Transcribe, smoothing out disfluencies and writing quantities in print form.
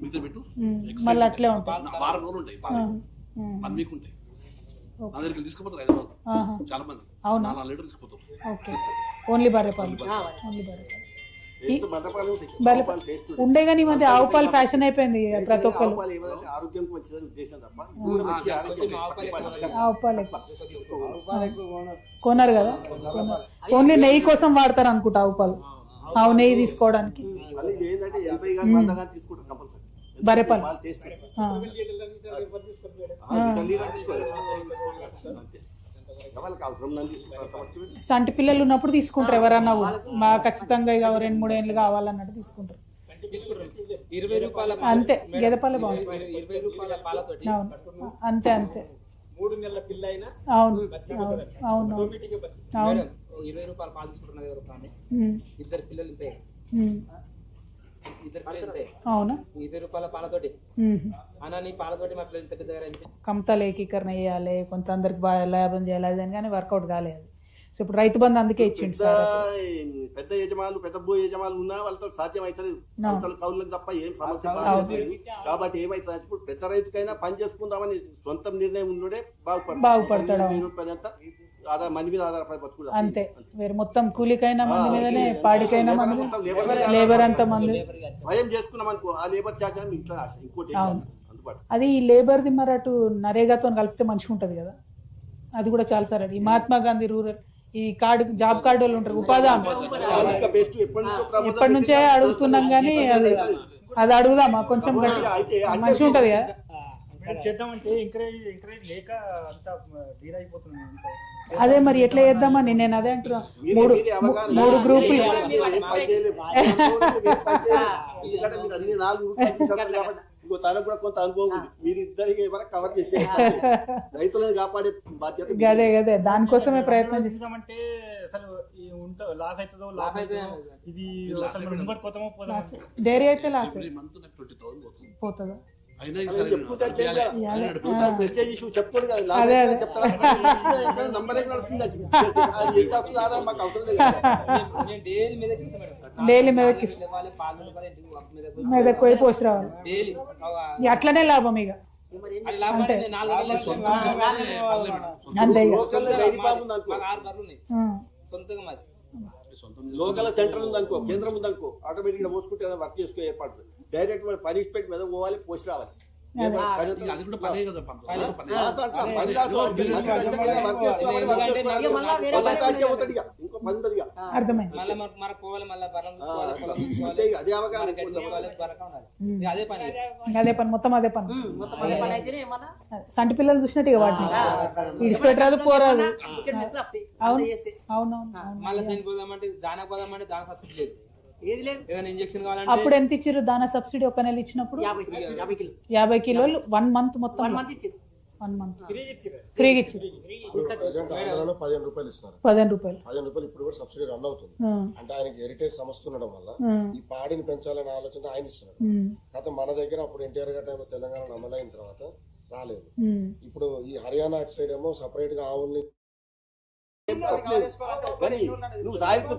Metre పెట్టు మళ్ళీ అట్లే ఉంటాయి. వారం రోజులు ఉంటాయి, 1 వీక్ ఉంటాయి. నా దగ్గరికి తీసుకుపోతారు హైదరాబాద్ చాలా మంది. 4 లీటర్లు తీసుకుపోతారు. ఓకే, ఓన్లీ బర్రె పాలు. ఓన్లీ బర్రె పాలు ఉండే కానీ ఈ మధ్య ఆవు పాలు ఫ్యాషన్ అయిపోయింది. ప్రతి ఒక్కరు ఆవు పాలు కొనరు కదా, ఓన్లీ నెయ్యి కోసం వాడతారు అనుకుంటా ఆవు పాలు. ఆవు నెయ్యి తీసుకోవడానికి బర్రె పాలు. సంటి పిల్లలు ఉన్నప్పుడు తీసుకుంటారు ఎవరన్నా కూడా, మా ఖచ్చితంగా ఇక 2-3 ఏళ్ళు కావాలన్నట్టు తీసుకుంటారు. 20 రూపాయల అంతే, గేదె పాలే బాగుంటుంది. 20 రూపాయల పాలతోటి అంతే అంతే. 3 నెలల పిల్ల అయినా అవును అవును 20 రూపాయల పాలు తీసుకుంటున్నారు కదా కానీ 2 పిల్లలు ఇంతే. 2 పిల్లలు ఇంతే. అవునా, 20 రూపాయల పాలతోటి అన్న నీ పాలతోటి మా పిల్లలు ఇంత పెద్దగా కమతాలు ఏకీకరణ చేయాలి, కొంత అందరికి బాగా లాభం చేయాలి అని కానీ వర్కౌట్ కాలేదు. సో ఇప్పుడు రైతు బంధు అందుకే ఇచ్చిండు సార్. పెద్ద యజమానులు, పెద్ద భూ యజమానులు ఉన్నా వాళ్ళతో సాధ్యం అవుతుంది, కౌలులకు తప్ప ఏం సమస్య లేదు. కాబట్టి ఏమైతుంది ఇప్పుడు పెద్ద రైతుకైనా పని చేసుకుందామని సొంత నిర్ణయం ఉన్నోడే బాగుపడతాడు. ఆదా మంది మీద ఆధారపడి బతుకుడు అంతే. వేరే మొత్తం కూలికైనా మంది మీదనే, పాడికైనా మంది, లేబర్ అంతా మంది. స్వయం చేసుకున్నాం అనుకో, ఆ లేబర్ ఛార్జ్ అని మిగతా ఆశ ఇంకోటి అందుబాటు. అది ఈ లేబర్ది మరి అటు నరేగాతో కలిపితే మంచిగా ఉంటది కదా, అది కూడా చాలా సార్. ఈ మహాత్మా గాంధీ రూరల్ ఈ కార్డు, జాబ్ కార్డు వాళ్ళు ఉంటారు, ఉపాధి ఎప్పటి నుంచే అడుగుతున్నాం కానీ అది అడుగుదామా కొంచెం మంచిగా ఉంటది కదా. చేద్దామంటే ఎంకరేజ్ లేక అంతా వీరైపోతుంది. అదే మరి ఎట్లా చేద్దామని నేను అదే అంటున్నా. 3 గ్రూపులు తనకు కూడా కొంత అనుభవం ఉంది, మీరిద్దరికి కవర్ చేసే రైతులను కాపాడే బాధ్యత. అదే అదే దానికోసమే ప్రయత్నం చేస్తామంటే లాస్ అవుతుందో లాస్ అయితే ఇది డైరీ అయితే లాస్ పోతుందా. చెప్పాడు డైలీ మీదకి పోయి పోసి రావాలి, అట్లనే లాభం ఇక. అంతే అంతే లోకల్ సెంటర్ ఉందనుకో, కేంద్రం ఉందనుకో, ఆటోమేటిక్ గా మోసుకుంటే వర్క్ చేసుకునే ఏర్పాటు. డైరెక్ట్ పనిష్మెంట్ మీద పోవాలి, పోసి రావాలి. అదే పని, మొత్తం అదే పని. సంటి పిల్లలు చూసినట్టు ఇక వాటిని విడిచిపెట్టరాదు, పోరాదు. అవును అవునవును. మళ్ళీ దీనికి పోదామంటే దానా పోదామంటే దాని సబ్సిడీ లేదు, ఏది లేదు. ఏదైనా ఇంజెక్షన్ కావాలంటే అప్పుడు ఎంత ఇచ్చారు దానా సబ్సిడీ? ఒక నెల ఇచ్చినప్పుడు 50 కిలోలు 1 మంత్ మొత్తం 1 మంత్ ఫ్రీగా ఇచ్చారు. 15 రూపాయలు ఇస్తున్నారు. 15 రూపాయలు ఇప్పుడు కూడా సబ్సిడీ రన్ అవుతుంది. అంటే ఆయనకి హెరిటేజ్ సంస్థ ఉండడం వల్ల ఈ పాడిని పెంచాలనే ఆలోచన ఆయన ఇస్తున్నారు. కాకపోతే మన దగ్గర అప్పుడు ఎన్టీఆర్ గారి తెలంగాణ అమలైన తర్వాత రాలేదు. ఇప్పుడు ఈ హర్యానా అటు సైడ్ ఏమో సపరేట్ గా ఆవుల్ని నువ్వు సాయంత్రం